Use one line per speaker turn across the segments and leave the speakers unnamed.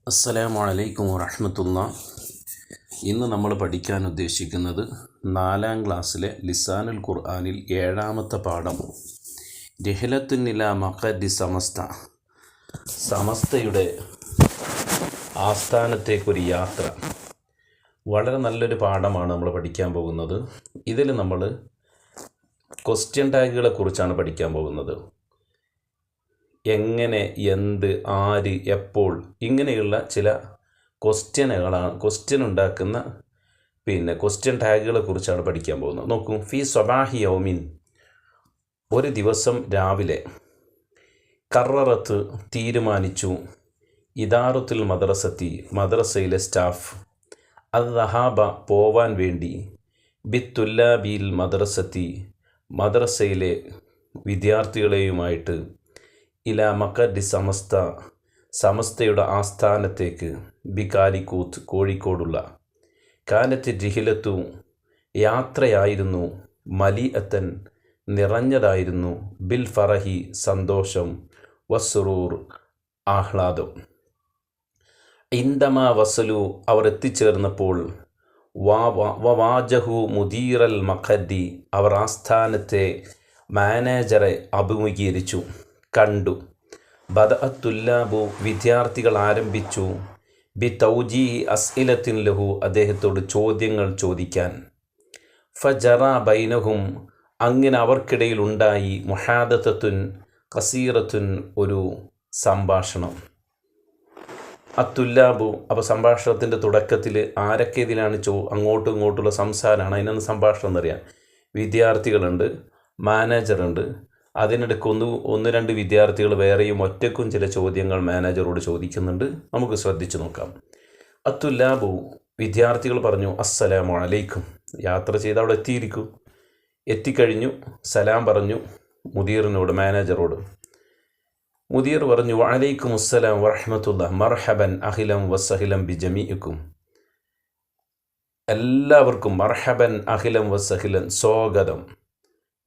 അസ്സലാമു അലൈക്കും വറഹ്മത്തുള്ളാഹി. ഇന്ന് നമ്മൾ പഠിക്കാൻ ഉദ്ദേശിക്കുന്നത് 4ാം ക്ലാസ്സിലെ ലിസാനുൽ ഖുർആനിൽ 7ാമത്തെ പാഠം രഹിലത്തുൻ ഇലാ മഖദി സമസ്ത, സമസ്തയുടെ ആസ്ഥാനത്തേക്കൊരു യാത്ര. വളരെ നല്ലൊരു പാഠമാണ് നമ്മൾ പഠിക്കാൻ പോകുന്നത്. ഇതിൽ നമ്മൾ ക്വസ്റ്റ്യൻ ടാഗുകളെ കുറിച്ചാണ് പഠിക്കാൻ പോകുന്നത്. എങ്ങനെ, എന്ത്, ആര്, എപ്പോൾ, ഇങ്ങനെയുള്ള ചില ക്വസ്റ്റ്യൻ ഉണ്ടാക്കുന്ന ക്വസ്റ്റ്യൻ ടാഗുകളെ കുറിച്ചാണ് പഠിക്കാൻ പോകുന്നത്. നോക്കൂ. ഫി സ്വബാഹി യൗമിൻ, ഒരു ദിവസം രാവിലെ, കററത്ത് തീരുമാനിച്ചു, ഇദാറത്തുൽ മദ്രസത്തി മദ്രസയിലെ സ്റ്റാഫ്, അത് ദഹാബ പോവാൻ വേണ്ടി, ബിത്തുല്ലാബിൽ മദ്രസത്തി മദ്രസയിലെ വിദ്യാർത്ഥികളെയുമായിട്ട്, ഇലാ മഖദി സമസ്ത സമസ്തയുടെ ആസ്ഥാനത്തേക്ക്, ബികാലിക്കൂത്ത് കോഴിക്കോടുള്ള, കാനത്ത് രിഹിലത്തു യാത്രയായിരുന്നു, മലിഅത്തൻ നിറഞ്ഞതായിരുന്നു, ബിൽ ഫറഹി സന്തോഷം, വസ്റൂർ ആഹ്ലാദം. ഇൻദമാ വസലു അവർ എത്തിച്ചേർന്നപ്പോൾ, വാജഹു മുദീറൽ മഖദി അവർ ആസ്ഥാനത്തെ മാനേജറെ അഭിമുഖീകരിച്ചു, കണ്ടു. ബദഅത്തുല്ലാബു വിദ്യാർത്ഥികൾ ആരംഭിച്ചു, ബി തൗജീഹി അസ്ഇലത്തിൻ ലഹു അദ്ദേഹത്തോട് ചോദ്യങ്ങൾ ചോദിക്കാൻ. ഫജറ ബൈനഹും അങ്ങനെ അവർക്കിടയിൽ ഉണ്ടായി, മുഹാദത്തുൻ കസീറത്തുൻ ഒരു സംഭാഷണം. അത്തുല്ലാബു അപ്പോൾ സംഭാഷണത്തിൻ്റെ തുടക്കത്തിൽ ആരൊക്കെ ഇതിലാണ് അങ്ങോട്ടും ഇങ്ങോട്ടുള്ള സംസാരമാണ്, അതിനൊന്ന് സംഭാഷണം എന്നറിയാം. വിദ്യാർത്ഥികളുണ്ട്, മാനേജറുണ്ട്, അതിനിടയ്ക്ക് ഒന്ന് രണ്ട് വിദ്യാർത്ഥികൾ വേറെയും ഒറ്റക്കും ചില ചോദ്യങ്ങൾ മാനേജറോട് ചോദിക്കുന്നുണ്ട്. നമുക്ക് ശ്രദ്ധിച്ചു നോക്കാം. അത്തുല്ലാബു വിദ്യാർത്ഥികൾ പറഞ്ഞു, അസ്സലാമു അലൈക്കും. യാത്ര ചെയ്ത് അവിടെ എത്തിക്കഴിഞ്ഞു. സലാം പറഞ്ഞു മുദീറിനോട്, മാനേജറോട്. മുദീർ പറഞ്ഞു, വഅലൈക്കും അസ്സലാം വറഹ്മത്തുള്ളാഹി, മർഹബൻ അഹിലം വസഹിലം ബിജമീഇക്കും. എല്ലാവർക്കും മർഹബൻ അഹിലം വസഹിലൻ സ്വാഗതം,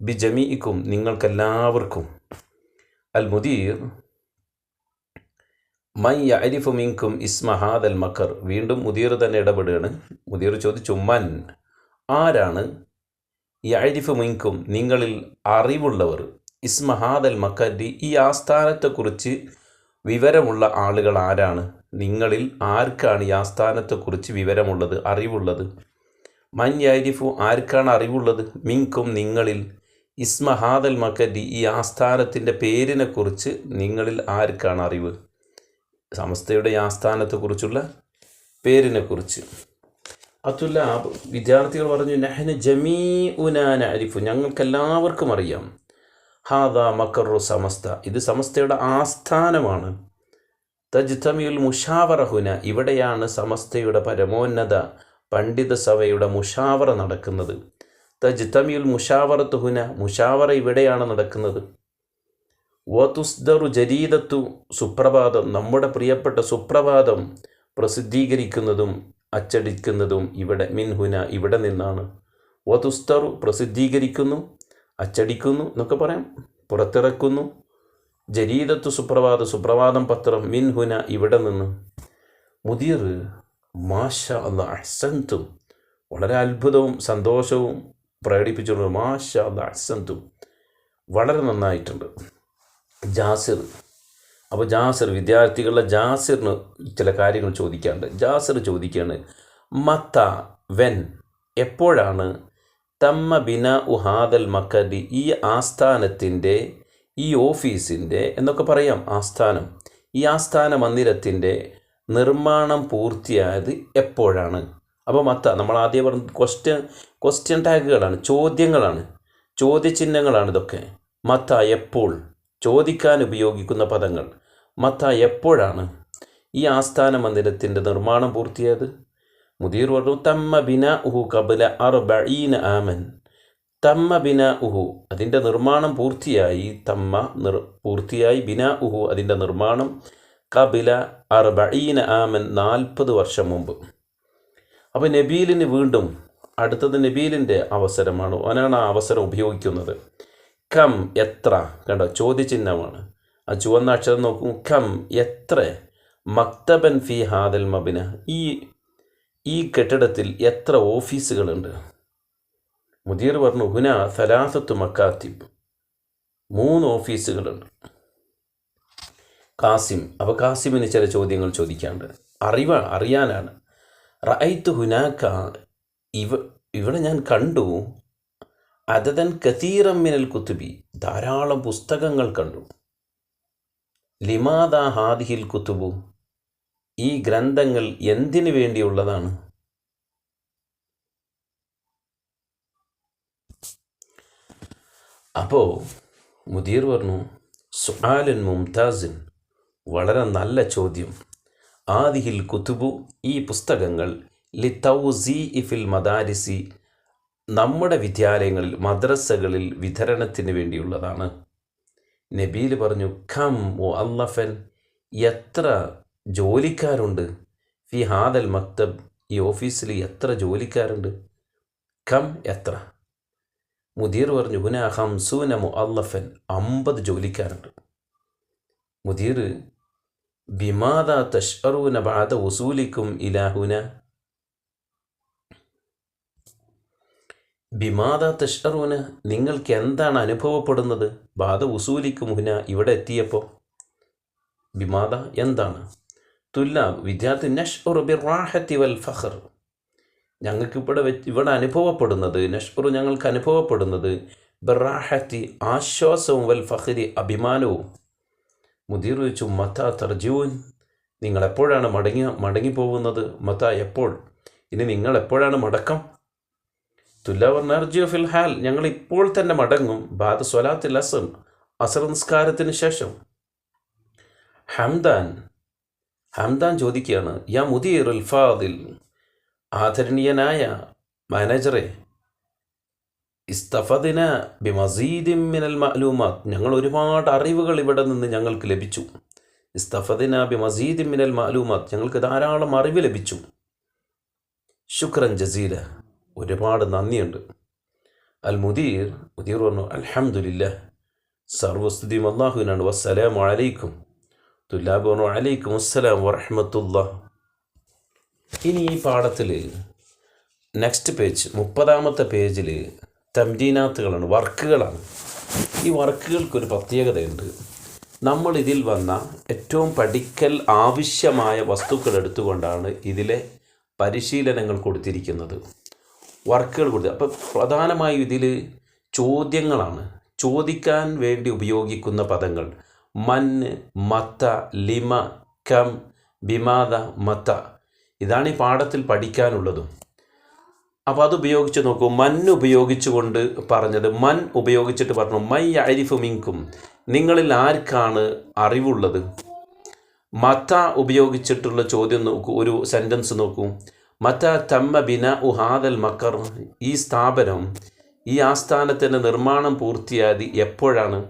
ബിജമീഇക്കും നിങ്ങൾക്കെല്ലാവർക്കും. അൽ മുദീർ മൻ യഅരിഫു മിൻകും ഇസ്മ ഹാദൽ മഖർ. വീണ്ടും മുദീർ തന്നെ ഇടപെടുകയാണ്. മുദീർ ചോദിച്ചു, മൻ ആരാണ്, യഅരിഫു മിൻകും നിങ്ങളിൽ അറിവുള്ളവർ, ഇസ്മ ഹാദൽ മഖരി ഈ ആസ്ഥാനത്തെക്കുറിച്ച് വിവരമുള്ള ആളുകൾ ആരാണ്, നിങ്ങളിൽ ആർക്കാണ് ഈ ആസ്ഥാനത്തെക്കുറിച്ച് വിവരമുള്ളത്, അറിവുള്ളത്. മൻ യഅരിഫു ആർക്കാണ് അറിവുള്ളത്, മിൻകും നിങ്ങളിൽ, ഇസ്മ ഹാദൽ മഖരി ഈ ആസ്ഥാനത്തിൻ്റെ പേരിനെക്കുറിച്ച് നിങ്ങളിൽ ആർക്കാണ് അറിവ്, സമസ്തയുടെ ഈ ആസ്ഥാനത്തെക്കുറിച്ചുള്ള പേരിനെക്കുറിച്ച്. അതുല്ല വിദ്യാർത്ഥികൾ പറഞ്ഞു, നഹ്നു ജമീഉനാ നഅരിഫു ഞങ്ങൾക്കെല്ലാവർക്കും അറിയാം, ഹാദാ മഖറു സമസ്ത ഇത് സമസ്തയുടെ ആസ്ഥാനമാണ്, തജ്തമിഉൽ മുഷാവറ ഹുന ഇവിടെയാണ് സമസ്തയുടെ പരമോന്നത പണ്ഡിത സഭയുടെ മുഷാവറ നടക്കുന്നത്. തജ്തമിഉൽ മുഷാവറത്തു ഹുന മുഷാവറ ഇവിടെയാണ് നടക്കുന്നത്. വതുസ്ദറു ജരീദത്തു സുപ്രഭാതം നമ്മുടെ പ്രിയപ്പെട്ട സുപ്രഭാതം പ്രസിദ്ധീകരിക്കുന്നതും അച്ചടിക്കുന്നതും ഇവിടെ, മിൻഹുന ഇവിടെ നിന്നാണ്. വതുസ്ദറു പ്രസിദ്ധീകരിക്കുന്നു, അച്ചടിക്കുന്നു എന്നൊക്കെ പറയാം, പുറത്തിറക്കുന്നു. ജരീദത്തു സുപ്രഭാതം പത്രം, മിൻഹുന ഇവിടെ നിന്ന്. മുദീർ മാഷാ അല്ലാഹ് അഹ്സൻതും വളരെ അത്ഭുതവും സന്തോഷവും പ്രകടിപ്പിച്ചുകൊണ്ട്, മാഷാ അല്ലാഹ് അഹ്സൻതും വളരെ നന്നായിട്ടുണ്ട്. ജാസിർ വിദ്യാർത്ഥികളുടെ ജാസിറിന് ചില കാര്യങ്ങൾ ചോദിക്കാനുണ്ട്. ജാസിർ ചോദിക്കുകയാണ്, മത്ത വെൻ എപ്പോഴാണ്, തമ്മ ബിന ഉഹാദൽ മഖദി ഈ ആസ്ഥാനത്തിൻ്റെ, ഈ ഓഫീസിൻ്റെ എന്നൊക്കെ പറയാം, ആസ്ഥാനം, ഈ ആസ്ഥാന മന്ദിരത്തിൻ്റെ നിർമ്മാണം പൂർത്തിയായത് എപ്പോഴാണ്. അപ്പോൾ മത്ത നമ്മൾ ആദ്യം പറഞ്ഞ ക്വസ്റ്റ്യൻ ടാഗുകളാണ്, ചോദ്യങ്ങളാണ്, ചോദ്യചിഹ്നങ്ങളാണ് ഇതൊക്കെ. മത്ത എപ്പോൾ, ചോദിക്കാൻ ഉപയോഗിക്കുന്ന പദങ്ങൾ. മത്ത എപ്പോഴാണ് ഈ ആസ്ഥാന മന്ദിരത്തിൻ്റെ നിർമ്മാണം പൂർത്തിയായത്. മുദീർ പറഞ്ഞു, തമ്മ ബിന ഉഹു കബല 40 ആമൻ. തമ്മ ബിന ഉഹു അതിൻ്റെ നിർമ്മാണം പൂർത്തിയായി, പൂർത്തിയായി, ബിന ഉഹു അതിൻ്റെ നിർമ്മാണം, കബില 40 ആമൻ 40 വർഷം മുമ്പ്. അപ്പോൾ നബീലിന് വീണ്ടും അടുത്തത് നബീലിൻ്റെ അവസരമാണ്, അവനാണ് ആ അവസരം ഉപയോഗിക്കുന്നത്. കം എത്ര, കണ്ടോ ചോദ്യചിഹ്നമാണ്, ആ ചുവന്ന അക്ഷരം നോക്കൂ, കം എത്ര, മക്തബൻ ഫി ഹാദൽ മബിന, ഈ കെട്ടിടത്തിൽ എത്ര ഓഫീസുകളുണ്ട്? മുദീർ പറഞ്ഞു ഹുന സലാസത്തു മക്കാത്തിബ്, 3 ഓഫീസുകളുണ്ട്. കാസിം, അപ്പോൾ കാസിമിന് ചില ചോദ്യങ്ങൾ ചോദിക്കാണ്ട്, അറിയാനാണ്. റഅയ്തു ഹുനാക, ഇവിടെ ഞാൻ കണ്ടു, അദദൻ കസീറൻ മിനൽ കുതുബി, ധാരാളം പുസ്തകങ്ങൾ കണ്ടു. ലിമാദാ ഹാദിഹിൽ കുതുബു, ഈ ഗ്രന്ഥങ്ങൾ എന്തിനു വേണ്ടിയുള്ളതാണ്? അപ്പോൾ മുദീർ പറഞ്ഞു സുആലുൻ മുംതാസിൻ, വളരെ നല്ല ചോദ്യം. ആദിഹിൽ കുതുബു, ഈ പുസ്തകങ്ങൾ ലിതൗസീഇ ഫിൽ മദാരിസി, നമ്മുടെ വിദ്യാലയങ്ങളിൽ മദ്രസകളിൽ വിതരണത്തിന് വേണ്ടിയുള്ളതാണ്. നബീൽ പറഞ്ഞു ഖം മുഅല്ലഫൻ, എത്ര ജോലിക്കാരുണ്ട്? ഫി ഹാദൽ മക്തബ്, ഈ ഓഫീസിൽ എത്ര ജോലിക്കാരുണ്ട്? ഖം, എത്ര? മുദീർ പറഞ്ഞു ഹുന 50 മുഅല്ലഫൻ, 50 ജോലിക്കാരുണ്ട്. മുദീർ ബിമാദാ തശ്അറൂന ബഅദ വസൂലിക്കും ഇലാ ഹുന, ബിമാദാ തശ്അറൂന, നിങ്ങൾക്ക് എന്താണ് അനുഭവപ്പെടുന്നത്? ബഅദ വസൂലിക്കും ഹുന, ഇവിടെ എത്തിയപ്പോൾ. ബിമാദ, എന്താണ്? തുല്ലാബ്, വിദ്യാർത്ഥി, നശ്ഉറു ബിർറാഹത്തി വൽ ഫഖർ, ഞങ്ങൾക്ക് ഇവിടെ അനുഭവപ്പെടുന്നത്, നശ്ഉറു, ഞങ്ങൾക്ക് അനുഭവപ്പെടുന്നത്, ബിർറാഹത്തി, ആശ്വാസവും, വൽ ഫഖരി, അഭിമാനവും. മുദീർ ചോദിച്ചു മത്താ തർജൂൻ, നിങ്ങൾ എപ്പോഴാണ് മടങ്ങിപ്പോകുന്നത്? മത്താ, എപ്പോൾ? ഇനി നിങ്ങൾ എപ്പോഴാണ് മടക്കം? തുല്ലാവർ നർജിയു ഫിൽ ഹാൽ, ഞങ്ങൾ ഇപ്പോൾ തന്നെ മടങ്ങും. ബാദ സ്വലാത്തിൽ അസർ, അസർ നിസ്കാരത്തിന് ശേഷം. ഹംദാൻ ചോദിക്കുകയാണ് യാ മുദീർ ഉൽ ഫാദിൽ, ആദരണീയനായ മാനേജറെ, ഇസ്തഫദിന ബിമസീദിൻ മിനൽ മഅലൂമാത്ത്, ഞങ്ങൾ ഒരുപാട് അറിവുകൾ ഇവിടെ നിന്ന് ഞങ്ങൾക്ക് ലഭിച്ചു. ഇസ്തഫദിന ബിമസീദിൻ മിനൽ മഅലൂമാത്ത്, ഞങ്ങൾക്ക് ധാരാളം അറിവ് ലഭിച്ചു. ശുക്രൻ ജസീല, ഒരുപാട് നന്ദിയുണ്ട്. അൽ മുദീർ പറഞ്ഞു അൽഹംദുലില്ലാഹ്, സർവസ്തുതിയും അല്ലാഹുവിനാണ്. വസ്സലാമു അലൈക്കും. തുല്ലാബ് പറഞ്ഞു അലൈക്കും അസ്സലാം വറഹ്മത്തുള്ളാഹ്. ഇനി ഈ പാഠത്തിൽ നെക്സ്റ്റ് പേജ് 30ാമത്തെ പേജിൽ തംരീനാത്തുകളാണ്, വർക്കുകളാണ്. ഈ വർക്കുകൾക്കൊരു പ്രത്യേകതയുണ്ട്. നമ്മൾ ഇതിൽ വന്ന ഏറ്റവും പഠിക്കൽ ആവശ്യമായ വസ്തുക്കൾ എടുത്തുകൊണ്ടാണ് ഇതിലെ പരിശീലനങ്ങൾ കൊടുത്തിരിക്കുന്നത്, വർക്കുകൾ കൊടുത്തത്. അപ്പോൾ പ്രധാനമായും ഇതിൽ ചോദ്യങ്ങളാണ്, ചോദിക്കാൻ വേണ്ടി ഉപയോഗിക്കുന്ന പദങ്ങൾ. മൻ, മത്ത, ലിമ, കം, ബിമാദ, മത്ത, ഇതാണ് ഈ പാഠത്തിൽ പഠിക്കാനുള്ളതും. അപ്പോൾ അത് ഉപയോഗിച്ച് നോക്കൂ. മൻ ഉപയോഗിച്ചുകൊണ്ട് പറഞ്ഞത്, മൻ ഉപയോഗിച്ചിട്ട് പറഞ്ഞു മൈ യഅരിഫു മിൻകും, നിങ്ങളിൽ ആർക്കാണ് അറിവുള്ളത്? മത്ത ഉപയോഗിച്ചിട്ടുള്ള ചോദ്യം നോക്കൂ, ഒരു സെൻറ്റൻസ് നോക്കൂ. മത തമ്മ ബിനാഉ ഹാദൽ മക്കർ, ഈ സ്ഥാപനം, ഈ ആസ്ഥാനത്തിൻ്റെ നിർമ്മാണം പൂർത്തിയായത് എപ്പോഴാണ്?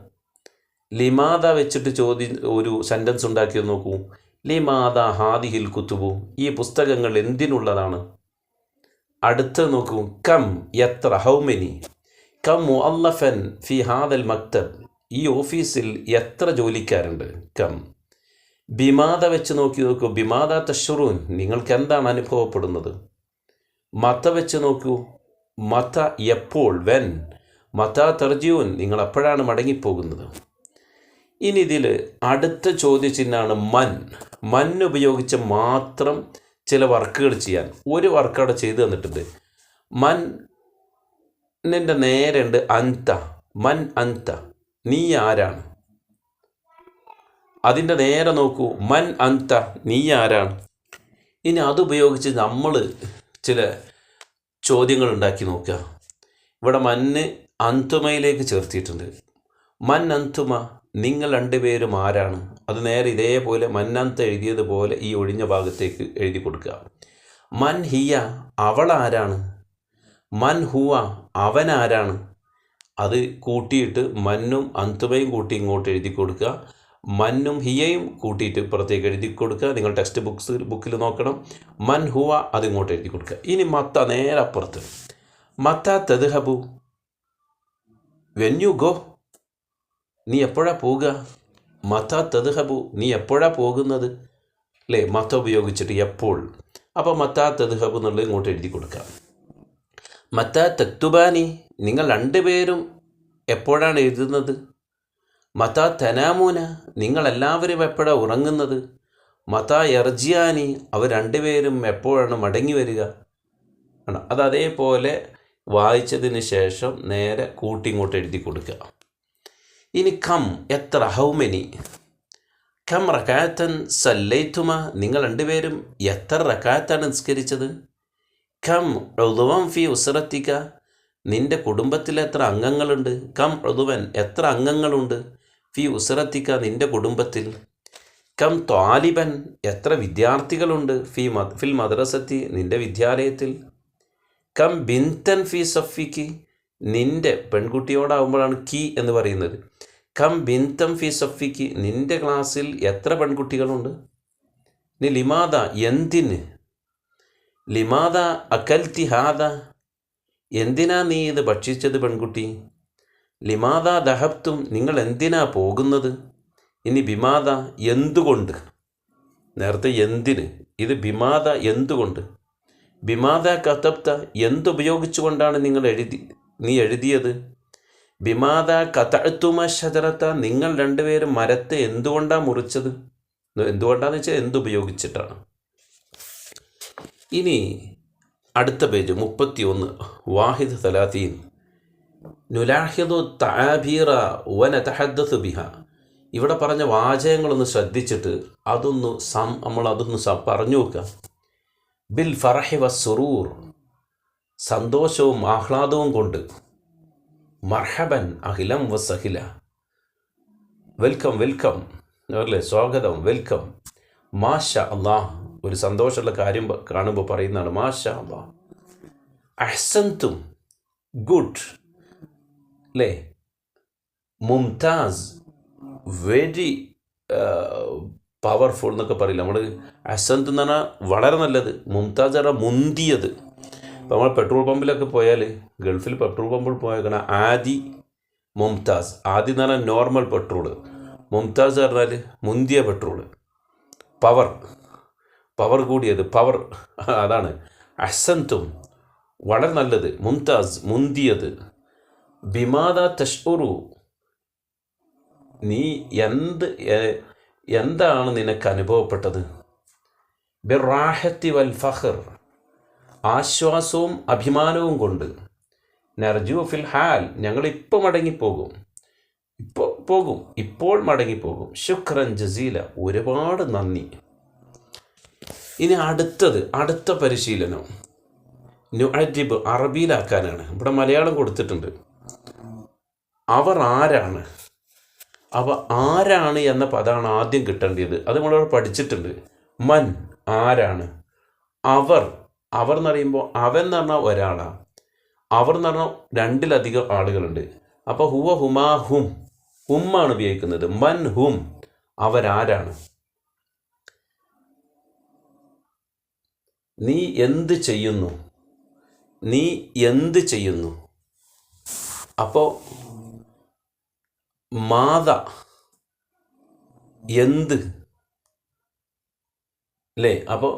ലിമാദ വെച്ചിട്ട് ഒരു സെൻറ്റൻസ് ഉണ്ടാക്കിയത് നോക്കൂ. ലിമാദ ഹാദിഹിൽ കുത്തുബു, ഈ പുസ്തകങ്ങൾ എന്തിനുള്ളതാണ്? അടുത്ത് നോക്കൂ. കം, എത്ര, ഹൗ മെനി. കം മുഅല്ലഫൻ ഫി ഹാദൽ മക്തബ്, ഈ ഓഫീസിൽ എത്ര ജോലിക്കാരുണ്ട്? കം. ബിമാദ വെച്ച് നോക്കൂ. ബിമാദ തശ്റുൻ, നിങ്ങൾക്ക് എന്താണ് അനുഭവപ്പെടുന്നത്? മത വെച്ച് നോക്കൂ. മത, എപ്പോൾ, വെൻ. മത തർജിയൂൻ, നിങ്ങൾ എപ്പോഴാണ് മടങ്ങിപ്പോകുന്നത്? ഇനി ഇതിൽ അടുത്ത ചോദ്യചിഹ്നമാണ് മൻ. മൻ ഉപയോഗിച്ച് മാത്രം ചില വർക്കുകൾ ചെയ്യാൻ. ഒരു വർക്ക് അവിടെ ചെയ്തു തന്നിട്ടുണ്ട്. മന്നിൻ്റെ നേരെ ഉണ്ട് അന്ത. മൻ അന്ത, നീ ആരാണ്? അതിൻ്റെ നേരെ നോക്കൂ. മൻ അന്ത, നീ ആരാണ്? ഇനി അതുപയോഗിച്ച് നമ്മൾ ചില ചോദ്യങ്ങൾ ഉണ്ടാക്കി നോക്കുക. ഇവിടെ മന്ന് അന്തുമയിലേക്ക് ചേർത്തിയിട്ടുണ്ട്. മൻ അന്തുമ, നിങ്ങൾ രണ്ടുപേരും ആരാണ്? അത് നേരെ ഇതേപോലെ മന്നന്ത എഴുതിയതുപോലെ ഈ ഒഴിഞ്ഞ ഭാഗത്തേക്ക് എഴുതി കൊടുക്കുക. മൻ ഹിയ, അവൾ ആരാണ്? മൻ ഹുവ, അവൻ ആരാണ്? അത് കൂട്ടിയിട്ട് മന്നും അന്തുമയും കൂട്ടി ഇങ്ങോട്ട് എഴുതി കൊടുക്കുക. മന്നും ഹിയയും കൂട്ടിയിട്ട് ഇപ്പുറത്തേക്ക് എഴുതി കൊടുക്കുക. നിങ്ങൾ ടെക്സ്റ്റ് ബുക്കിൽ നോക്കണം. മൻ ഹുവ, അതിങ്ങോട്ട് എഴുതി കൊടുക്കുക. ഇനി മത്ത നേരെ അപ്പുറത്ത്. മത്ത തദ്ഹബു, വെൻ യു ഗോ, നീ എപ്പോഴാണ് പോവുക? മത തദ്ഹബു, നീ എപ്പോഴാണ് പോകുന്നത്? അല്ലേ? മത്ത ഉപയോഗിച്ചിട്ട് എപ്പോൾ. അപ്പോൾ മത്താ തദ്ഹബ് എന്നുള്ളത് ഇങ്ങോട്ട് എഴുതി കൊടുക്കാം. മത്താ തക്തുബാനി, നിങ്ങൾ രണ്ടുപേരും എപ്പോഴാണ് എഴുതുന്നത്? മത്താ തനാമൂന, നിങ്ങളെല്ലാവരും എപ്പോഴാണ് ഉറങ്ങുന്നത്? മത്താ യർജിയാനി, അവർ രണ്ടുപേരും എപ്പോഴാണ് മടങ്ങി വരിക? ആണ്. അത് അതേപോലെ വായിച്ചതിന് ശേഷം നേരെ കൂട്ടി ഇങ്ങോട്ട് എഴുതി കൊടുക്കുക. ഇനി കം, എത്ര, ഹൗ മെനി. കം റകാത്തൻ സല്ലൈത്തുമ, നിങ്ങൾ രണ്ടുപേരും എത്ര റകാത്താണ് നിസ്കരിച്ചത്? കം ഉളുവൻ ഫി ഉസ്റത്തിക, നിന്റെ കുടുംബത്തിൽ എത്ര അംഗങ്ങളുണ്ട്? കം ഉളുവൻ, എത്ര അംഗങ്ങളുണ്ട്? ഫി ഉസ്റത്തിക, നിന്റെ കുടുംബത്തിൽ. കം ത്വാലിബൻ, എത്ര വിദ്യാർത്ഥികളുണ്ട്? ഫിൽ മദ്രസത്തി, നിന്റെ വിദ്യാലയത്തിൽ. കം ബിൻതൻ ഫി സഫിക്ക്, നിന്റെ പെൺകുട്ടിയോടാവുമ്പോഴാണ് കി എന്ന് പറയുന്നത്. കം ബിൻതം ഫി സഫിക്ക്, നിന്റെ ക്ലാസ്സിൽ എത്ര പെൺകുട്ടികളുണ്ട്? ഇനി ലിമാദ, എന്തിന്. ലിമാദ അകൽത്തി ഹാദ, എന്തിനാ നീ ഇത് ഭക്ഷിച്ചത് പെൺകുട്ടി? ലിമാദ ദഹബ്തും, നിങ്ങൾ എന്തിനാ പോകുന്നത്? ഇനി ബിമാദ, എന്തുകൊണ്ട്. നേരത്തെ എന്തിന്, ഇത് ബിമാദ, എന്തുകൊണ്ട്. ബിമാദ കതബ്ത, എന്തുപയോഗിച്ചുകൊണ്ടാണ് നീ എഴുതിയത്? ബിമാദ കതഅ്തുമ ഷജറത്ത, നിങ്ങൾ രണ്ടുപേരും മരത്തെ എന്തുകൊണ്ടാണ് മുറിച്ചത്? എന്തുകൊണ്ടാന്ന് വെച്ചാൽ എന്തുപയോഗിച്ചിട്ടാണ്. ഇനി അടുത്ത പേജ് 31, വാഹിദ് 30. നുലാഹിദു തആബീറ വനതഹദ്ദസു ബിഹ, ഇവിടെ പറഞ്ഞ വാചകങ്ങളൊന്ന് ശ്രദ്ധിച്ചിട്ട് നമ്മളതൊന്ന് പറഞ്ഞു നോക്കുക. ബിൽ ഫറഹി വസ്സുറൂർ, സന്തോഷവും ആഹ്ലാദവും കൊണ്ട്. മർഹബൻ അഖിലം വസഹില, വെൽക്കം വെൽക്കം അല്ലേ, സ്വാഗതം, വെൽക്കം. മാഷ അല്ലാഹ്, ഒരു സന്തോഷമുള്ള കാര്യം കാണുമ്പോൾ പറയുന്നതാണ് മാഷ അല്ലാഹ്. അഹ്സൻതും, ഗുഡ് അല്ലേ. മുംതാസ്, വെരി പവർഫുൾ എന്നൊക്കെ പറയില്ല നമ്മൾ. അഹ്സൻത് എന്ന് പറഞ്ഞാൽ വളരെ നല്ലത്, മുംതാസ് പറഞ്ഞാൽ മുന്തിയത്. ഇപ്പോൾ നമ്മൾ പെട്രോൾ പമ്പിലൊക്കെ പോയാൽ, ഗൾഫിൽ പെട്രോൾ പമ്പിൽ പോയാൽ ആദി, മുംതാസ്. ആദി എന്ന് പറഞ്ഞാൽ നോർമൽ പെട്രോള്, മുംതാസ് പറഞ്ഞാൽ മുന്തിയ പെട്രോള്, പവർ കൂടിയത്, പവർ. അതാണ് അഹ്സൻതും, വളരെ നല്ലത്. മുംതാസ്, മുന്തിയത്. ബിമാദ തഷ്ഉറു, നീ എന്താണ് നിനക്ക് അനുഭവപ്പെട്ടത്? ബിറാഹത്തി വൽ ഫഖർ, ആശ്വാസവും അഭിമാനവും കൊണ്ട്. നർജു ഫിൽ ഹാൽ, ഞങ്ങളിപ്പോൾ മടങ്ങിപ്പോകും, ഇപ്പോൾ മടങ്ങിപ്പോകും. ശുക്രൻ ജസീല, ഒരുപാട് നന്ദി. ഇനി അടുത്ത പരിശീലനം നുഅജിബ്, അറബിയിലാക്കാനാണ്. ഇവിടെ മലയാളം കൊടുത്തിട്ടുണ്ട്. അവർ ആരാണ്? ആരാണ് എന്ന പദമാണ് ആദ്യം കിട്ടേണ്ടത്. അത് നമ്മളിവിടെ പഠിച്ചിട്ടുണ്ട്. മൻ, ആരാണ്. അവർ എന്ന് പറയുമ്പോൾ അവൻ എന്ന് പറഞ്ഞാൽ ഒരാളാണ്. അവർ എന്ന് പറഞ്ഞാൽ രണ്ടിലധികം ആളുകളുണ്ട്. അപ്പോൾ ഹുവ, ഹുമാ, ഹുമ്മാണ് ഉപയോഗിക്കുന്നത്. മൻ ഹും, അവരാരാണ്. നീ എന്ത് ചെയ്യുന്നു. അപ്പോൾ മാത, എന്ത് അല്ലേ. അപ്പോൾ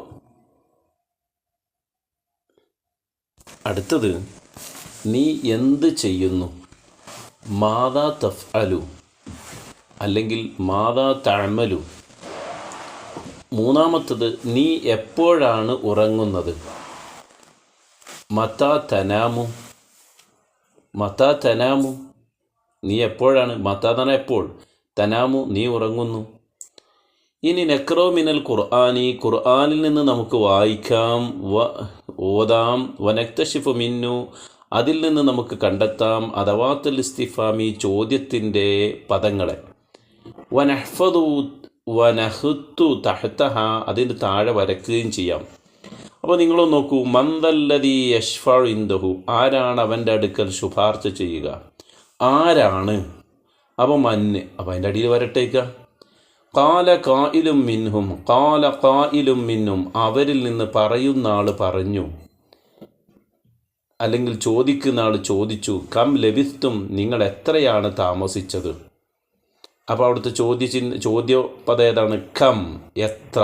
അടുത്തത് നീ എന്ത് ചെയ്യുന്നു. മാതാ തഫ്അലു അല്ലെങ്കിൽ മാതാ തഅമലു. മൂന്നാമത്തത് നീ എപ്പോഴാണ് ഉറങ്ങുന്നത്. മതാ തനാമു, നീ എപ്പോഴാണ്. മതാ എന്ന് പറഞ്ഞാൽ എപ്പോൾ, തനാമു നീ ഉറങ്ങുന്നു. ഇനി നക്റോ മിനൽ ഖുർആനി, ഖുർആനിൽ നിന്ന് നമുക്ക് വായിക്കാം, ഓതാം. വനക്തഷിഫു മിന്നു, അതിൽ നിന്ന് നമുക്ക് കണ്ടെത്താം. അദവാത്തുൽ ഇസ്തിഫാമി, ചോദ്യത്തിൻ്റെ പദങ്ങളെ. വനഹുത്തു തഹ്തഹ, അതിന് താഴെ വരക്കുകയും ചെയ്യാം. അപ്പോൾ നിങ്ങളൊന്ന് നോക്കൂ. മന്ദല്ലദീ യശ്ഫഉ ഇൻദഹു, ആരാണ് അവൻ്റെ അടുക്കൽ ശുപാർശ ചെയ്യുക. ആരാണ്. അപ്പോൾ മന്ന്, അപ്പോൾ അതിൻ്റെ അടിയിൽ വരട്ടേക്ക. ഖാല ഖായിലും മിൻഹും, അവരിൽ നിന്ന് പറയുന്ന ആൾ പറഞ്ഞു, അല്ലെങ്കിൽ ചോദിക്കുന്ന ആൾ ചോദിച്ചു. കം ലബിസ്തും, നിങ്ങൾ എത്രയാണ് താമസിച്ചത്. അപ്പോൾ അവിടുത്തെ ചോദ്യപദം ഏതാണ്. കം, എത്ര.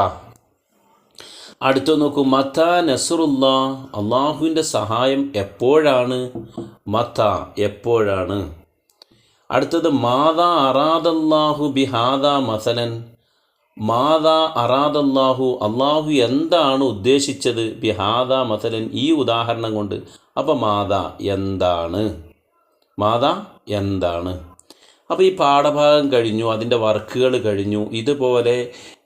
അടുത്ത നോക്കൂ, മത്താ നസ്റുല്ലാ, അള്ളാഹുവിൻ്റെ സഹായം എപ്പോഴാണ്? മത്താ, എപ്പോഴാണ്? അടുത്തത് മാതാ അറാദല്ലാഹു ബിഹാദാ മസലൻ, മാതാ അറാദല്ലാഹു, അള്ളാഹു എന്താണ് ഉദ്ദേശിച്ചത്? ബിഹാദാ മസലൻ, ഈ ഉദാഹരണം കൊണ്ട്. അപ്പോൾ മാതാ, എന്താണ്? മാതാ, എന്താണ്? അപ്പോൾ ഈ പാഠഭാഗം കഴിഞ്ഞു, അതിൻ്റെ വർക്കുകൾ കഴിഞ്ഞു. ഇതുപോലെ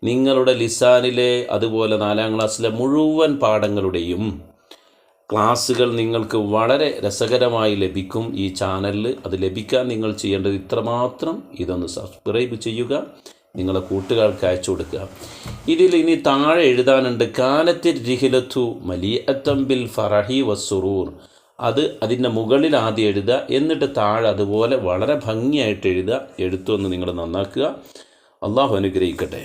നിങ്ങളുടെ ലിസാനിലെ അതുപോലെ 4ാം ക്ലാസ്സിലെ മുഴുവൻ പാഠങ്ങളുടെയും ക്ലാസ്സുകൾ നിങ്ങൾക്ക് വളരെ രസകരമായി ലഭിക്കും ഈ ചാനലിൽ. അത് ലഭിക്കാൻ നിങ്ങൾ ചെയ്യേണ്ടത് ഇത്രമാത്രം, ഇതൊന്ന് സബ്സ്ക്രൈബ് ചെയ്യുക, നിങ്ങളെ കൂട്ടുകാർക്ക് അയച്ചു കൊടുക്കുക. ഇതിൽ ഇനി താഴെ എഴുതാനുണ്ട്, കാനത്തിൽ റിഹിലത്തു മലിഅത്തം ബിൽ ഫറഹി വസ്സുറൂർ. അതിൻ്റെ മുകളിൽ ആദ്യം എഴുതുക, എന്നിട്ട് താഴെ അതുപോലെ വളരെ ഭംഗിയായിട്ട് എഴുതുക. എഴുത്തൊന്ന് നിങ്ങൾ നന്നാക്കുക. അള്ളാഹു അനുഗ്രഹിക്കട്ടെ.